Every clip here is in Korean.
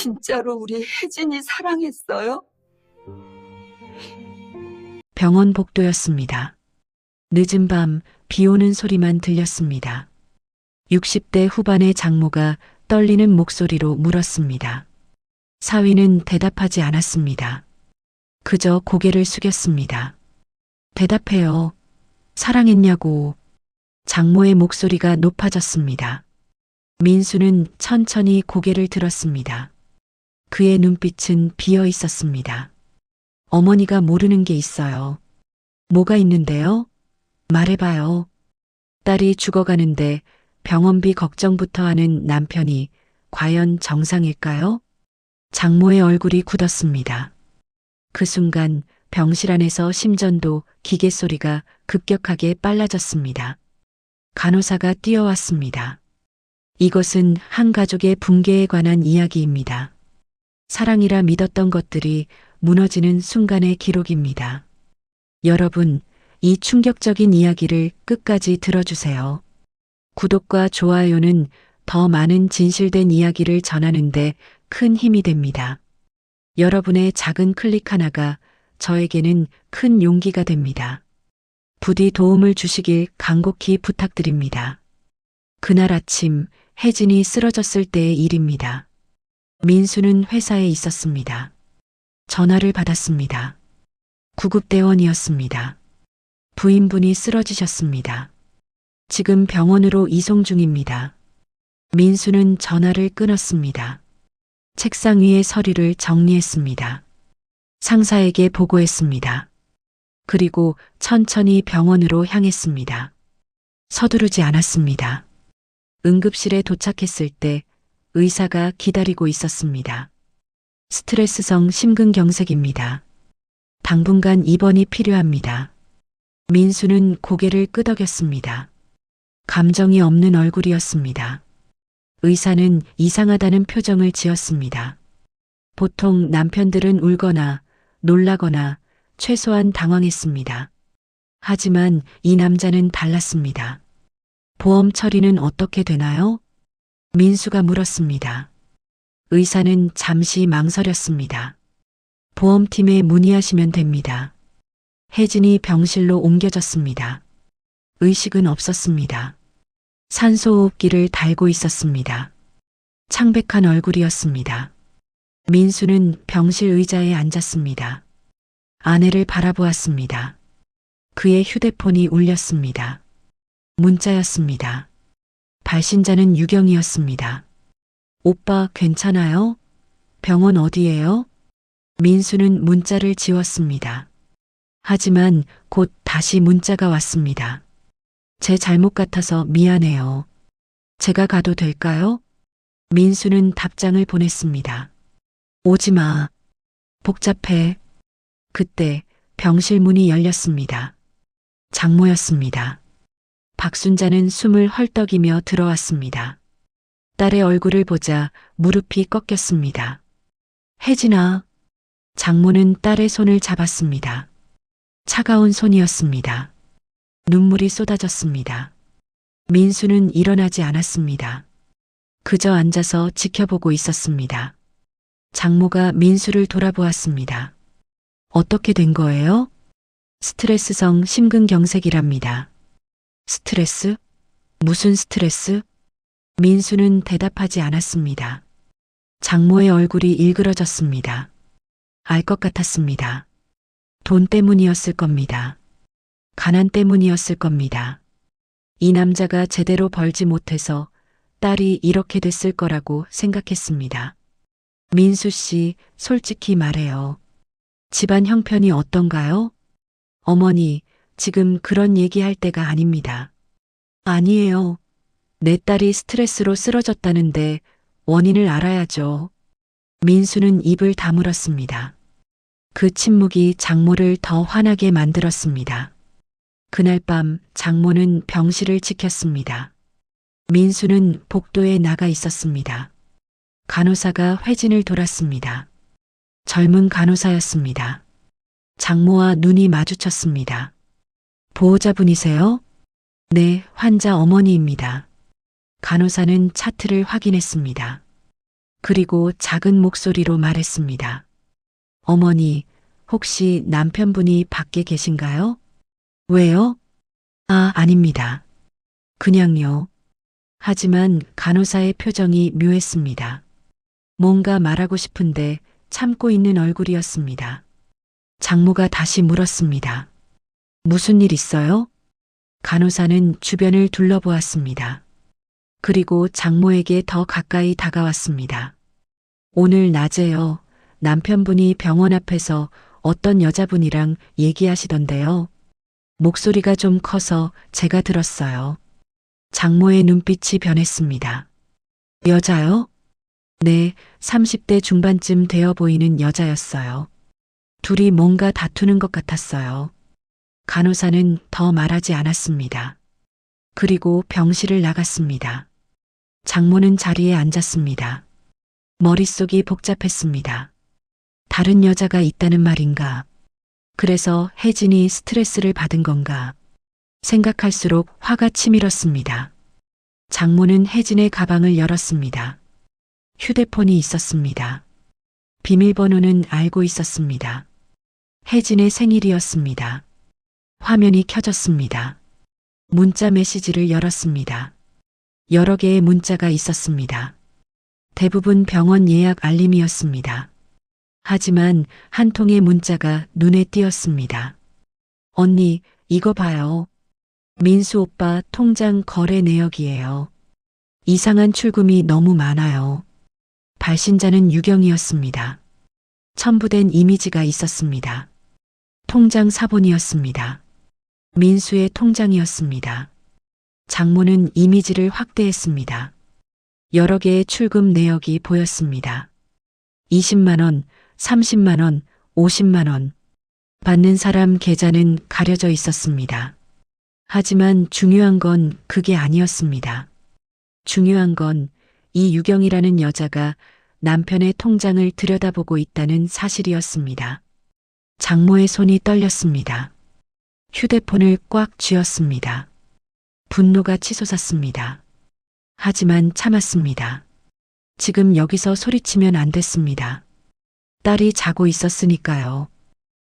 진짜로 우리 혜진이 사랑했어요? 병원 복도였습니다. 늦은 밤 비 오는 소리만 들렸습니다. 60대 후반의 장모가 떨리는 목소리로 물었습니다. 사위는 대답하지 않았습니다. 그저 고개를 숙였습니다. 대답해요. 사랑했냐고. 장모의 목소리가 높아졌습니다. 민수는 천천히 고개를 들었습니다. 그의 눈빛은 비어 있었습니다. 어머니가 모르는 게 있어요. 뭐가 있는데요? 말해봐요. 딸이 죽어가는데 병원비 걱정부터 하는 남편이 과연 정상일까요? 장모의 얼굴이 굳었습니다. 그 순간 병실 안에서 심전도 기계 소리가 급격하게 빨라졌습니다. 간호사가 뛰어왔습니다. 이것은 한 가족의 붕괴에 관한 이야기입니다. 사랑이라 믿었던 것들이 무너지는 순간의 기록입니다. 여러분, 이 충격적인 이야기를 끝까지 들어주세요. 구독과 좋아요는 더 많은 진실된 이야기를 전하는데 큰 힘이 됩니다. 여러분의 작은 클릭 하나가 저에게는 큰 용기가 됩니다. 부디 도움을 주시길 간곡히 부탁드립니다. 그날 아침 혜진이 쓰러졌을 때의 일입니다. 민수는 회사에 있었습니다. 전화를 받았습니다. 구급대원이었습니다. 부인분이 쓰러지셨습니다. 지금 병원으로 이송 중입니다. 민수는 전화를 끊었습니다. 책상 위의 서류를 정리했습니다. 상사에게 보고했습니다. 그리고 천천히 병원으로 향했습니다. 서두르지 않았습니다. 응급실에 도착했을 때 의사가 기다리고 있었습니다. 스트레스성 심근경색입니다. 당분간 입원이 필요합니다. 민수는 고개를 끄덕였습니다. 감정이 없는 얼굴이었습니다. 의사는 이상하다는 표정을 지었습니다. 보통 남편들은 울거나 놀라거나 최소한 당황했습니다. 하지만 이 남자는 달랐습니다. 보험 처리는 어떻게 되나요? 민수가 물었습니다. 의사는 잠시 망설였습니다. 보험팀에 문의하시면 됩니다. 혜진이 병실로 옮겨졌습니다. 의식은 없었습니다. 산소호흡기를 달고 있었습니다. 창백한 얼굴이었습니다. 민수는 병실 의자에 앉았습니다. 아내를 바라보았습니다. 그의 휴대폰이 울렸습니다. 문자였습니다. 발신자는 유경이었습니다. 오빠 괜찮아요? 병원 어디예요? 민수는 문자를 지웠습니다. 하지만 곧 다시 문자가 왔습니다. 제 잘못 같아서 미안해요. 제가 가도 될까요? 민수는 답장을 보냈습니다. 오지 마. 복잡해. 그때 병실 문이 열렸습니다. 장모였습니다. 박순자는 숨을 헐떡이며 들어왔습니다. 딸의 얼굴을 보자 무릎이 꺾였습니다. 혜진아. 장모는 딸의 손을 잡았습니다. 차가운 손이었습니다. 눈물이 쏟아졌습니다. 민수는 일어나지 않았습니다. 그저 앉아서 지켜보고 있었습니다. 장모가 민수를 돌아보았습니다. 어떻게 된 거예요? 스트레스성 심근경색이랍니다. 스트레스? 무슨 스트레스? 민수는 대답하지 않았습니다. 장모의 얼굴이 일그러졌습니다. 알 것 같았습니다. 돈 때문이었을 겁니다. 가난 때문이었을 겁니다. 이 남자가 제대로 벌지 못해서 딸이 이렇게 됐을 거라고 생각했습니다. 민수 씨, 솔직히 말해요. 집안 형편이 어떤가요? 어머니, 지금 그런 얘기할 때가 아닙니다. 아니에요. 내 딸이 스트레스로 쓰러졌다는데 원인을 알아야죠. 민수는 입을 다물었습니다. 그 침묵이 장모를 더 화나게 만들었습니다. 그날 밤 장모는 병실을 지켰습니다. 민수는 복도에 나가 있었습니다. 간호사가 회진을 돌았습니다. 젊은 간호사였습니다. 장모와 눈이 마주쳤습니다. 보호자분이세요? 네, 환자 어머니입니다. 간호사는 차트를 확인했습니다. 그리고 작은 목소리로 말했습니다. 어머니, 혹시 남편분이 밖에 계신가요? 왜요? 아, 아닙니다. 그냥요. 하지만 간호사의 표정이 묘했습니다. 뭔가 말하고 싶은데 참고 있는 얼굴이었습니다. 장모가 다시 물었습니다. 무슨 일 있어요? 간호사는 주변을 둘러보았습니다. 그리고 장모에게 더 가까이 다가왔습니다. 오늘 낮에요. 남편분이 병원 앞에서 어떤 여자분이랑 얘기하시던데요. 목소리가 좀 커서 제가 들었어요. 장모의 눈빛이 변했습니다. 여자요? 네, 30대 중반쯤 되어 보이는 여자였어요. 둘이 뭔가 다투는 것 같았어요. 간호사는 더 말하지 않았습니다. 그리고 병실을 나갔습니다. 장모는 자리에 앉았습니다. 머릿속이 복잡했습니다. 다른 여자가 있다는 말인가? 그래서 혜진이 스트레스를 받은 건가? 생각할수록 화가 치밀었습니다. 장모는 혜진의 가방을 열었습니다. 휴대폰이 있었습니다. 비밀번호는 알고 있었습니다. 혜진의 생일이었습니다. 화면이 켜졌습니다. 문자 메시지를 열었습니다. 여러 개의 문자가 있었습니다. 대부분 병원 예약 알림이었습니다. 하지만 한 통의 문자가 눈에 띄었습니다. 언니, 이거 봐요. 민수 오빠 통장 거래 내역이에요. 이상한 출금이 너무 많아요. 발신자는 유경이었습니다. 첨부된 이미지가 있었습니다. 통장 사본이었습니다. 민수의 통장이었습니다. 장모는 이미지를 확대했습니다. 여러 개의 출금 내역이 보였습니다. 20만 원, 30만 원, 50만 원. 받는 사람 계좌는 가려져 있었습니다. 하지만 중요한 건 그게 아니었습니다. 중요한 건 이 유경이라는 여자가 남편의 통장을 들여다보고 있다는 사실이었습니다. 장모의 손이 떨렸습니다. 휴대폰을 꽉 쥐었습니다. 분노가 치솟았습니다. 하지만 참았습니다. 지금 여기서 소리치면 안 됐습니다. 딸이 자고 있었으니까요.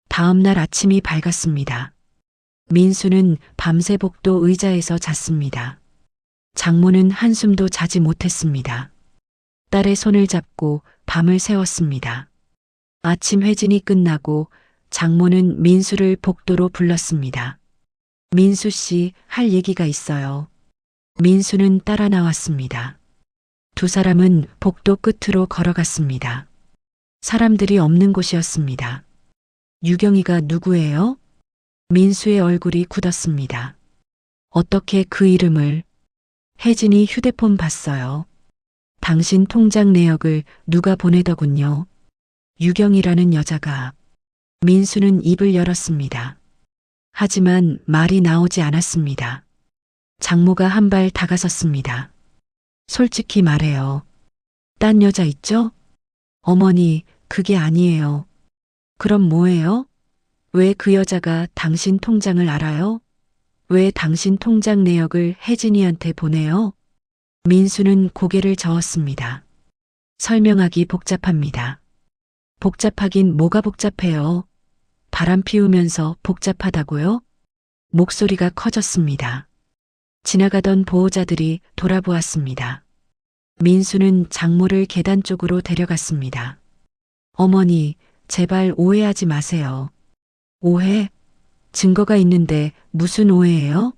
다음 날 아침이 밝았습니다. 민수는 밤새 복도 의자에서 잤습니다. 장모는 한숨도 자지 못했습니다. 딸의 손을 잡고 밤을 새웠습니다. 아침 회진이 끝나고 장모는 민수를 복도로 불렀습니다. 민수 씨, 할 얘기가 있어요. 민수는 따라 나왔습니다. 두 사람은 복도 끝으로 걸어갔습니다. 사람들이 없는 곳이었습니다. 유경이가 누구예요? 민수의 얼굴이 굳었습니다. 어떻게 그 이름을? 혜진이 휴대폰 봤어요. 당신 통장 내역을 누가 보내더군요. 유경이라는 여자가. 민수는 입을 열었습니다. 하지만 말이 나오지 않았습니다. 장모가 한 발 다가섰습니다. 솔직히 말해요. 딴 여자 있죠? 어머니, 그게 아니에요. 그럼 뭐예요? 왜 그 여자가 당신 통장을 알아요? 왜 당신 통장 내역을 혜진이한테 보내요? 민수는 고개를 저었습니다. 설명하기 복잡합니다. 복잡하긴 뭐가 복잡해요? 바람 피우면서 복잡하다고요? 목소리가 커졌습니다. 지나가던 보호자들이 돌아보았습니다. 민수는 장모를 계단 쪽으로 데려갔습니다. 어머니, 제발 오해하지 마세요. 오해? 증거가 있는데 무슨 오해예요?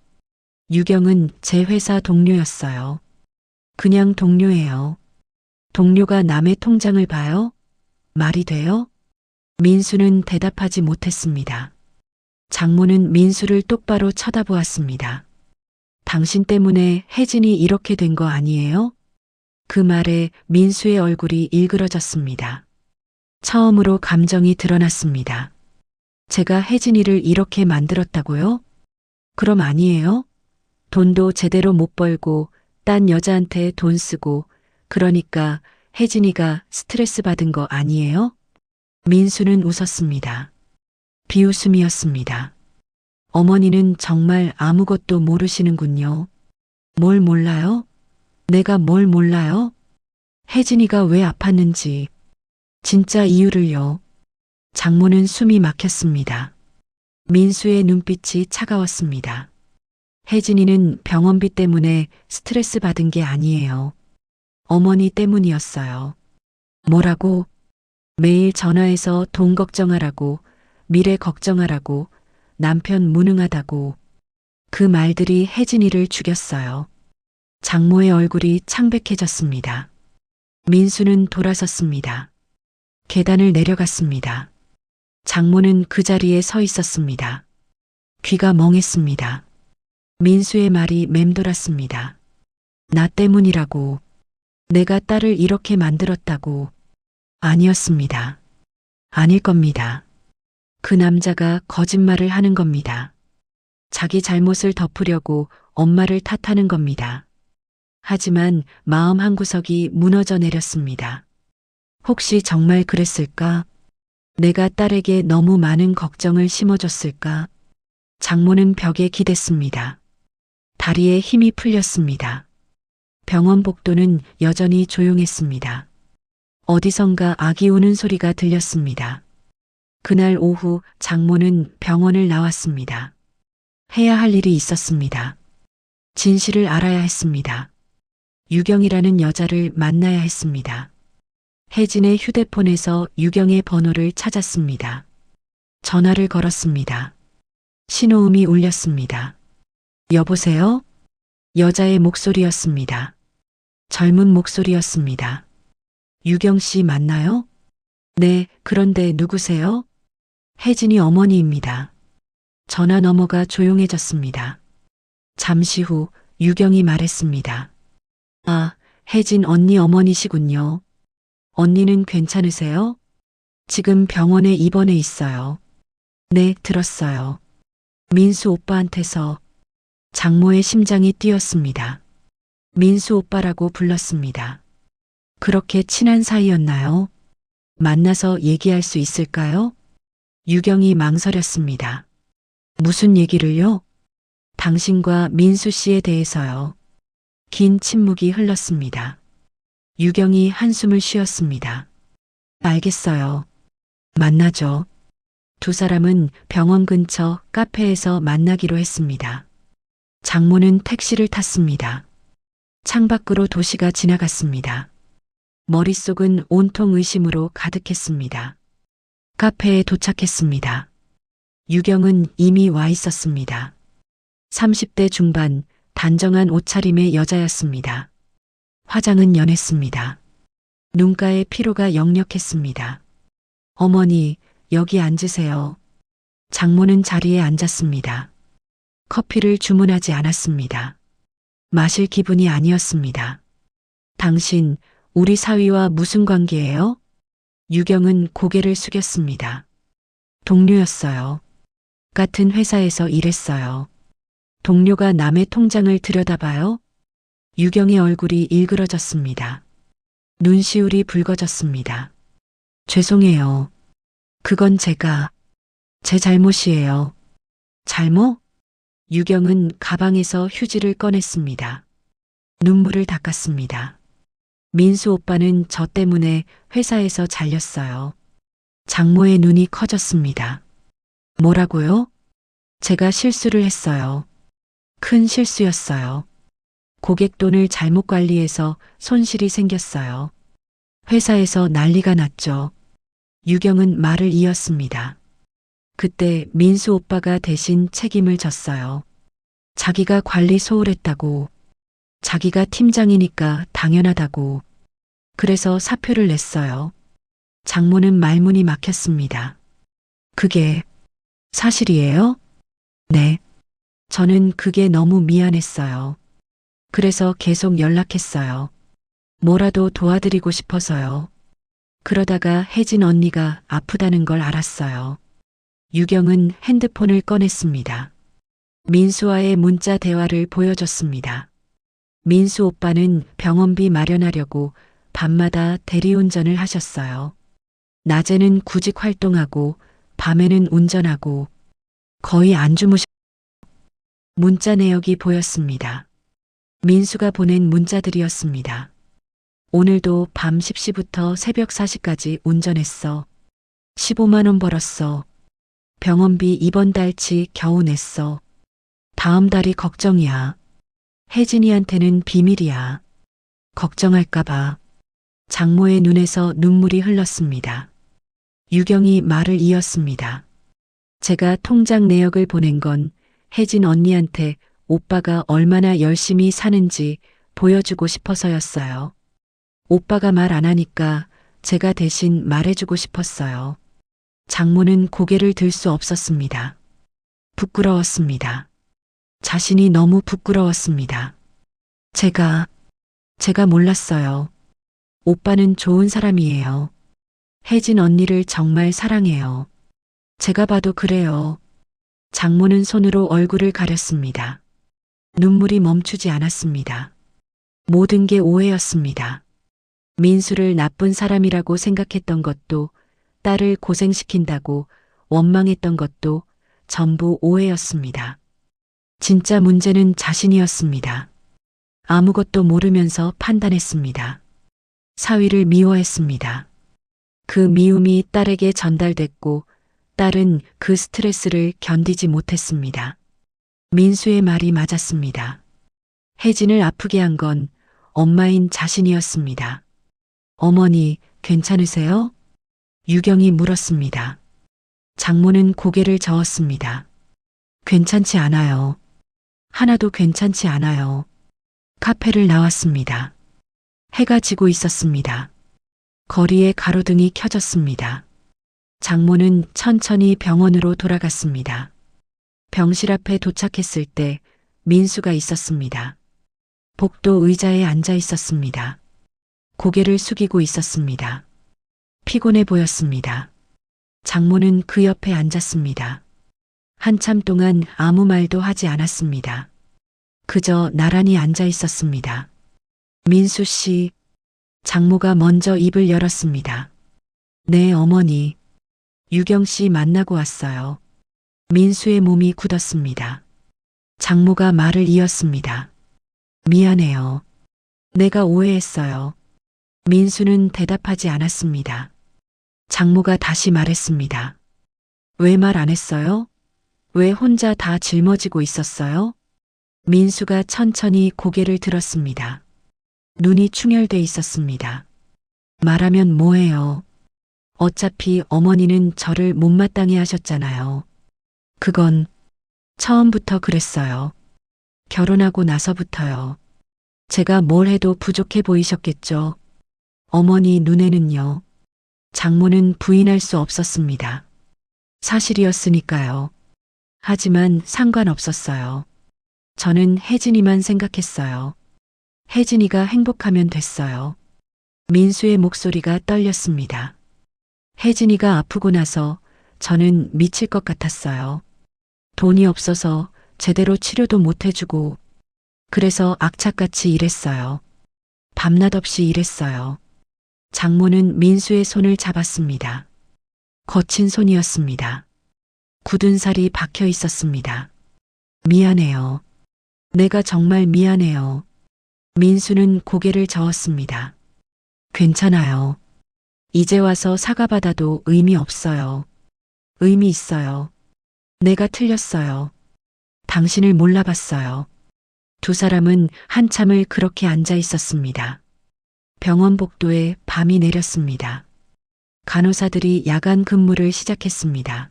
유경은 제 회사 동료였어요. 그냥 동료예요. 동료가 남의 통장을 봐요? 말이 돼요? 민수는 대답하지 못했습니다. 장모는 민수를 똑바로 쳐다보았습니다. 당신 때문에 혜진이 이렇게 된 거 아니에요? 그 말에 민수의 얼굴이 일그러졌습니다. 처음으로 감정이 드러났습니다. 제가 혜진이를 이렇게 만들었다고요? 그럼 아니에요? 돈도 제대로 못 벌고 딴 여자한테 돈 쓰고 그러니까 혜진이가 스트레스 받은 거 아니에요? 민수는 웃었습니다. 비웃음이었습니다. 어머니는 정말 아무것도 모르시는군요. 뭘 몰라요? 내가 뭘 몰라요? 혜진이가 왜 아팠는지, 진짜 이유를요. 장모는 숨이 막혔습니다. 민수의 눈빛이 차가웠습니다. 혜진이는 병원비 때문에 스트레스 받은 게 아니에요. 어머니 때문이었어요. 뭐라고? 매일 전화해서 돈 걱정하라고, 미래 걱정하라고, 남편 무능하다고. 그 말들이 혜진이를 죽였어요. 장모의 얼굴이 창백해졌습니다. 민수는 돌아섰습니다. 계단을 내려갔습니다. 장모는 그 자리에 서 있었습니다. 귀가 멍했습니다. 민수의 말이 맴돌았습니다. 나 때문이라고. 내가 딸을 이렇게 만들었다고. 아니었습니다. 아닐 겁니다. 그 남자가 거짓말을 하는 겁니다. 자기 잘못을 덮으려고 엄마를 탓하는 겁니다. 하지만 마음 한구석이 무너져 내렸습니다. 혹시 정말 그랬을까? 내가 딸에게 너무 많은 걱정을 심어줬을까? 장모는 벽에 기댔습니다. 다리에 힘이 풀렸습니다. 병원 복도는 여전히 조용했습니다. 어디선가 아기 우는 소리가 들렸습니다. 그날 오후 장모는 병원을 나왔습니다. 해야 할 일이 있었습니다. 진실을 알아야 했습니다. 유경이라는 여자를 만나야 했습니다. 혜진의 휴대폰에서 유경의 번호를 찾았습니다. 전화를 걸었습니다. 신호음이 울렸습니다. 여보세요? 여자의 목소리였습니다. 젊은 목소리였습니다. 유경 씨 맞나요? 네, 그런데 누구세요? 혜진이 어머니입니다. 전화 너머가 조용해졌습니다. 잠시 후 유경이 말했습니다. 아, 혜진 언니 어머니시군요. 언니는 괜찮으세요? 지금 병원에 입원해 있어요. 네, 들었어요. 민수 오빠한테서. 장모의 심장이 뛰었습니다. 민수 오빠라고 불렀습니다. 그렇게 친한 사이였나요? 만나서 얘기할 수 있을까요? 유경이 망설였습니다. 무슨 얘기를요? 당신과 민수 씨에 대해서요. 긴 침묵이 흘렀습니다. 유경이 한숨을 쉬었습니다. 알겠어요. 만나죠. 두 사람은 병원 근처 카페에서 만나기로 했습니다. 장모는 택시를 탔습니다. 창밖으로 도시가 지나갔습니다. 머릿속은 온통 의심으로 가득했습니다. 카페에 도착했습니다. 유경은 이미 와 있었습니다. 30대 중반 단정한 옷차림의 여자였습니다. 화장은 연했습니다. 눈가에 피로가 역력했습니다. 어머니, 여기 앉으세요. 장모는 자리에 앉았습니다. 커피를 주문하지 않았습니다. 마실 기분이 아니었습니다. 당신, 우리 사위와 무슨 관계예요? 유경은 고개를 숙였습니다. 동료였어요. 같은 회사에서 일했어요. 동료가 남의 통장을 들여다봐요? 유경의 얼굴이 일그러졌습니다. 눈시울이 붉어졌습니다. 죄송해요. 그건 제 잘못이에요. 잘못? 유경은 가방에서 휴지를 꺼냈습니다. 눈물을 닦았습니다. 민수 오빠는 저 때문에 회사에서 잘렸어요. 장모의 눈이 커졌습니다. 뭐라고요? 제가 실수를 했어요. 큰 실수였어요. 고객 돈을 잘못 관리해서 손실이 생겼어요. 회사에서 난리가 났죠. 유경은 말을 이었습니다. 그때 민수 오빠가 대신 책임을 졌어요. 자기가 관리 소홀했다고, 자기가 팀장이니까 당연하다고, 그래서 사표를 냈어요. 장모는 말문이 막혔습니다. 그게 사실이에요? 네. 저는 그게 너무 미안했어요. 그래서 계속 연락했어요. 뭐라도 도와드리고 싶어서요. 그러다가 혜진 언니가 아프다는 걸 알았어요. 유경은 핸드폰을 꺼냈습니다. 민수와의 문자 대화를 보여줬습니다. 민수 오빠는 병원비 마련하려고 밤마다 대리운전을 하셨어요. 낮에는 구직 활동하고 밤에는 운전하고 거의 안 주무셨어요. 문자 내역이 보였습니다. 민수가 보낸 문자들이었습니다. 오늘도 밤 10시부터 새벽 4시까지 운전했어. 15만 원 벌었어. 병원비 이번 달치 겨우 냈어. 다음 달이 걱정이야. 혜진이한테는 비밀이야. 걱정할까봐. 장모의 눈에서 눈물이 흘렀습니다. 유경이 말을 이었습니다. 제가 통장 내역을 보낸 건 혜진 언니한테 오빠가 얼마나 열심히 사는지 보여주고 싶어서였어요. 오빠가 말 안 하니까 제가 대신 말해주고 싶었어요. 장모는 고개를 들 수 없었습니다. 부끄러웠습니다. 자신이 너무 부끄러웠습니다. 제가 몰랐어요. 오빠는 좋은 사람이에요. 혜진 언니를 정말 사랑해요. 제가 봐도 그래요. 장모는 손으로 얼굴을 가렸습니다. 눈물이 멈추지 않았습니다. 모든 게 오해였습니다. 민수를 나쁜 사람이라고 생각했던 것도, 딸을 고생시킨다고 원망했던 것도 전부 오해였습니다. 진짜 문제는 자신이었습니다. 아무것도 모르면서 판단했습니다. 사위를 미워했습니다. 그 미움이 딸에게 전달됐고 딸은 그 스트레스를 견디지 못했습니다. 민수의 말이 맞았습니다. 혜진을 아프게 한 건 엄마인 자신이었습니다. 어머니, 괜찮으세요? 유경이 물었습니다. 장모는 고개를 저었습니다. 괜찮지 않아요. 하나도 괜찮지 않아요. 카페를 나왔습니다. 해가 지고 있었습니다. 거리에 가로등이 켜졌습니다. 장모는 천천히 병원으로 돌아갔습니다. 병실 앞에 도착했을 때 민수가 있었습니다. 복도 의자에 앉아 있었습니다. 고개를 숙이고 있었습니다. 피곤해 보였습니다. 장모는 그 옆에 앉았습니다. 한참 동안 아무 말도 하지 않았습니다. 그저 나란히 앉아 있었습니다. 민수 씨, 장모가 먼저 입을 열었습니다. 네, 어머니. 유경 씨 만나고 왔어요. 민수의 몸이 굳었습니다. 장모가 말을 이었습니다. 미안해요. 내가 오해했어요. 민수는 대답하지 않았습니다. 장모가 다시 말했습니다. 왜 말 안 했어요? 왜 혼자 다 짊어지고 있었어요? 민수가 천천히 고개를 들었습니다. 눈이 충혈돼 있었습니다. 말하면 뭐해요? 어차피 어머니는 저를 못마땅해 하셨잖아요. 그건 처음부터 그랬어요. 결혼하고 나서부터요. 제가 뭘 해도 부족해 보이셨겠죠. 어머니 눈에는요. 장모는 부인할 수 없었습니다. 사실이었으니까요. 하지만 상관없었어요. 저는 혜진이만 생각했어요. 혜진이가 행복하면 됐어요. 민수의 목소리가 떨렸습니다. 혜진이가 아프고 나서 저는 미칠 것 같았어요. 돈이 없어서 제대로 치료도 못 해주고, 그래서 악착같이 일했어요. 밤낮 없이 일했어요. 장모는 민수의 손을 잡았습니다. 거친 손이었습니다. 굳은 살이 박혀 있었습니다. 미안해요. 내가 정말 미안해요. 민수는 고개를 저었습니다. 괜찮아요. 이제 와서 사과받아도 의미 없어요. 의미 있어요. 내가 틀렸어요. 당신을 몰라봤어요. 두 사람은 한참을 그렇게 앉아 있었습니다. 병원 복도에 밤이 내렸습니다. 간호사들이 야간 근무를 시작했습니다.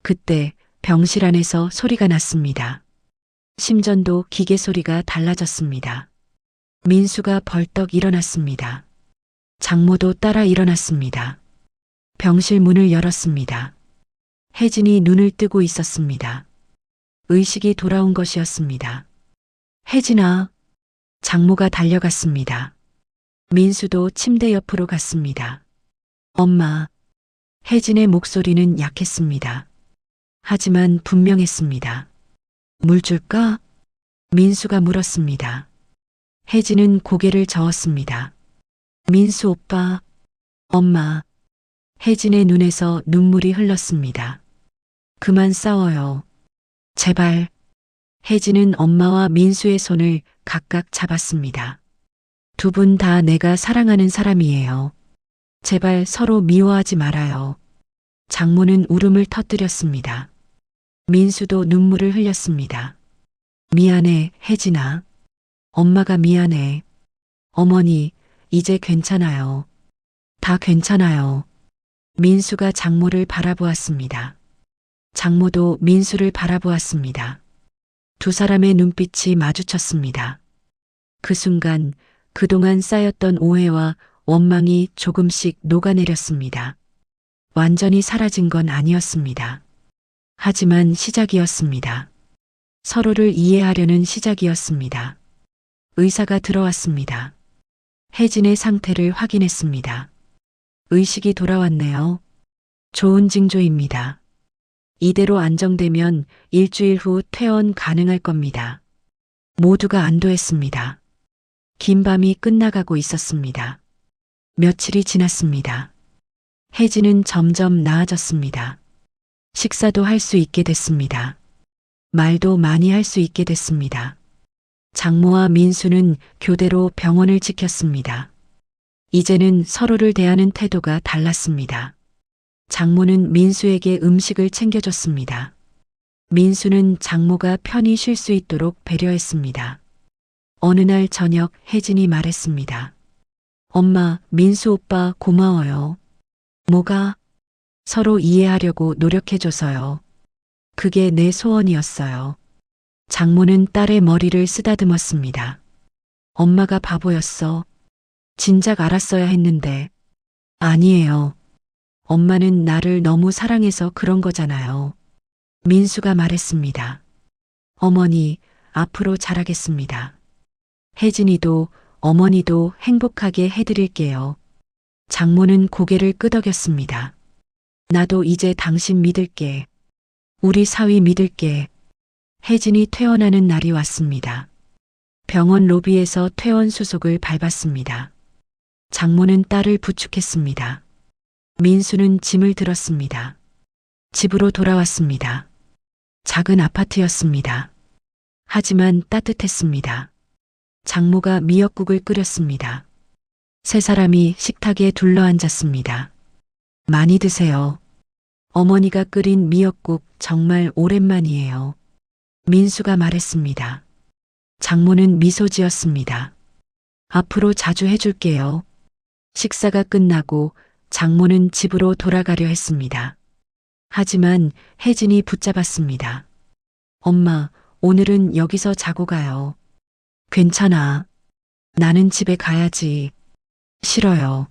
그때 병실 안에서 소리가 났습니다. 심전도 기계 소리가 달라졌습니다. 민수가 벌떡 일어났습니다. 장모도 따라 일어났습니다. 병실 문을 열었습니다. 혜진이 눈을 뜨고 있었습니다. 의식이 돌아온 것이었습니다. 혜진아, 장모가 달려갔습니다. 민수도 침대 옆으로 갔습니다. 엄마, 혜진의 목소리는 약했습니다. 하지만 분명했습니다. 물 줄까? 민수가 물었습니다. 혜진은 고개를 저었습니다. 민수 오빠, 엄마. 혜진의 눈에서 눈물이 흘렀습니다. 그만 싸워요. 제발. 혜진은 엄마와 민수의 손을 각각 잡았습니다. 두 분 다 내가 사랑하는 사람이에요. 제발 서로 미워하지 말아요. 장모는 울음을 터뜨렸습니다. 민수도 눈물을 흘렸습니다. 미안해, 혜진아. 엄마가 미안해. 어머니, 이제 괜찮아요. 다 괜찮아요. 민수가 장모를 바라보았습니다. 장모도 민수를 바라보았습니다. 두 사람의 눈빛이 마주쳤습니다. 그 순간 그동안 쌓였던 오해와 원망이 조금씩 녹아내렸습니다. 완전히 사라진 건 아니었습니다. 하지만 시작이었습니다. 서로를 이해하려는 시작이었습니다. 의사가 들어왔습니다. 혜진의 상태를 확인했습니다. 의식이 돌아왔네요. 좋은 징조입니다. 이대로 안정되면 일주일 후 퇴원 가능할 겁니다. 모두가 안도했습니다. 긴 밤이 끝나가고 있었습니다. 며칠이 지났습니다. 혜진은 점점 나아졌습니다. 식사도 할 수 있게 됐습니다. 말도 많이 할 수 있게 됐습니다. 장모와 민수는 교대로 병원을 지켰습니다. 이제는 서로를 대하는 태도가 달랐습니다. 장모는 민수에게 음식을 챙겨줬습니다. 민수는 장모가 편히 쉴 수 있도록 배려했습니다. 어느 날 저녁 혜진이 말했습니다. 엄마, 민수 오빠 고마워요. 뭐가? 서로 이해하려고 노력해줘서요. 그게 내 소원이었어요. 장모는 딸의 머리를 쓰다듬었습니다. 엄마가 바보였어. 진작 알았어야 했는데. 아니에요. 엄마는 나를 너무 사랑해서 그런 거잖아요. 민수가 말했습니다. 어머니, 앞으로 잘하겠습니다. 혜진이도 어머니도 행복하게 해드릴게요. 장모는 고개를 끄덕였습니다. 나도 이제 당신 믿을게. 우리 사위 믿을게. 혜진이 퇴원하는 날이 왔습니다. 병원 로비에서 퇴원 수속을 밟았습니다. 장모는 딸을 부축했습니다. 민수는 짐을 들었습니다. 집으로 돌아왔습니다. 작은 아파트였습니다. 하지만 따뜻했습니다. 장모가 미역국을 끓였습니다. 세 사람이 식탁에 둘러앉았습니다. 많이 드세요. 어머니가 끓인 미역국 정말 오랜만이에요. 민수가 말했습니다. 장모는 미소 지었습니다. 앞으로 자주 해줄게요. 식사가 끝나고 장모는 집으로 돌아가려 했습니다. 하지만 혜진이 붙잡았습니다. 엄마, 오늘은 여기서 자고 가요. 괜찮아. 나는 집에 가야지. 싫어요.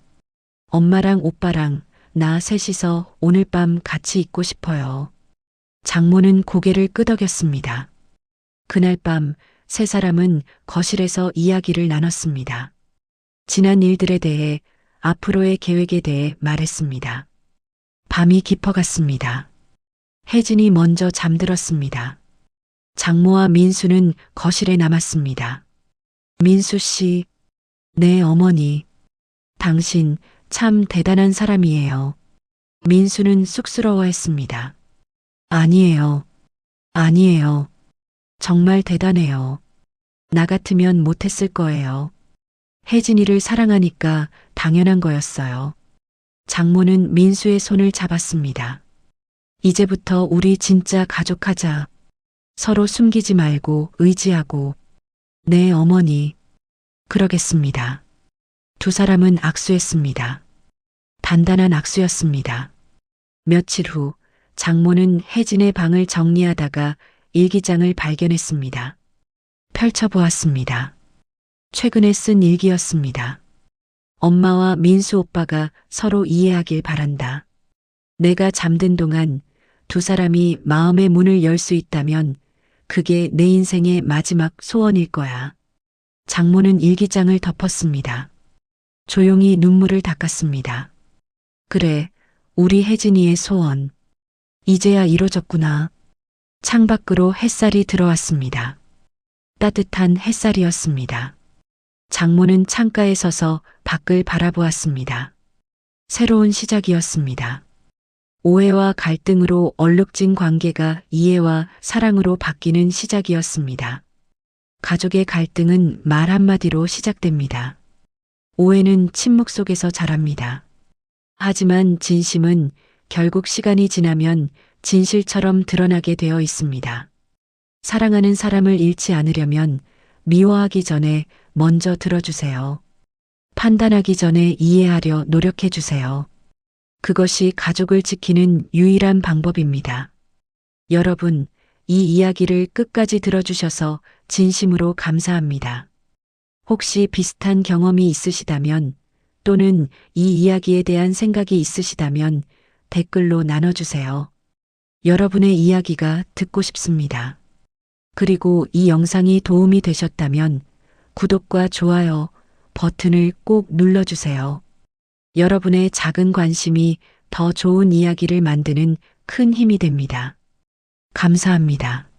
엄마랑 오빠랑 나 셋이서 오늘 밤 같이 있고 싶어요. 장모는 고개를 끄덕였습니다. 그날 밤 세 사람은 거실에서 이야기를 나눴습니다. 지난 일들에 대해, 앞으로의 계획에 대해 말했습니다. 밤이 깊어갔습니다. 혜진이 먼저 잠들었습니다. 장모와 민수는 거실에 남았습니다. 민수 씨, 네 어머니. 당신 참 대단한 사람이에요. 민수는 쑥스러워했습니다. 아니에요. 아니에요. 정말 대단해요. 나 같으면 못했을 거예요. 혜진이를 사랑하니까 당연한 거였어요. 장모는 민수의 손을 잡았습니다. 이제부터 우리 진짜 가족하자. 서로 숨기지 말고 의지하고. 네, 어머니. 그러겠습니다. 두 사람은 악수했습니다. 단단한 악수였습니다. 며칠 후 장모는 혜진의 방을 정리하다가 일기장을 발견했습니다. 펼쳐보았습니다. 최근에 쓴 일기였습니다. 엄마와 민수 오빠가 서로 이해하길 바란다. 내가 잠든 동안 두 사람이 마음의 문을 열 수 있다면 그게 내 인생의 마지막 소원일 거야. 장모는 일기장을 덮었습니다. 조용히 눈물을 닦았습니다. 그래, 우리 혜진이의 소원. 이제야 이루어졌구나. 창밖으로 햇살이 들어왔습니다. 따뜻한 햇살이었습니다. 장모는 창가에 서서 밖을 바라보았습니다. 새로운 시작이었습니다. 오해와 갈등으로 얼룩진 관계가 이해와 사랑으로 바뀌는 시작이었습니다. 가족의 갈등은 말 한마디로 시작됩니다. 오해는 침묵 속에서 자랍니다. 하지만 진심은 결국 시간이 지나면 진실처럼 드러나게 되어 있습니다. 사랑하는 사람을 잃지 않으려면 미워하기 전에 먼저 들어주세요. 판단하기 전에 이해하려 노력해 주세요. 그것이 가족을 지키는 유일한 방법입니다. 여러분, 이 이야기를 끝까지 들어주셔서 진심으로 감사합니다. 혹시 비슷한 경험이 있으시다면 또는 이 이야기에 대한 생각이 있으시다면 댓글로 나눠주세요. 여러분의 이야기가 듣고 싶습니다. 그리고 이 영상이 도움이 되셨다면 구독과 좋아요 버튼을 꼭 눌러주세요. 여러분의 작은 관심이 더 좋은 이야기를 만드는 큰 힘이 됩니다. 감사합니다.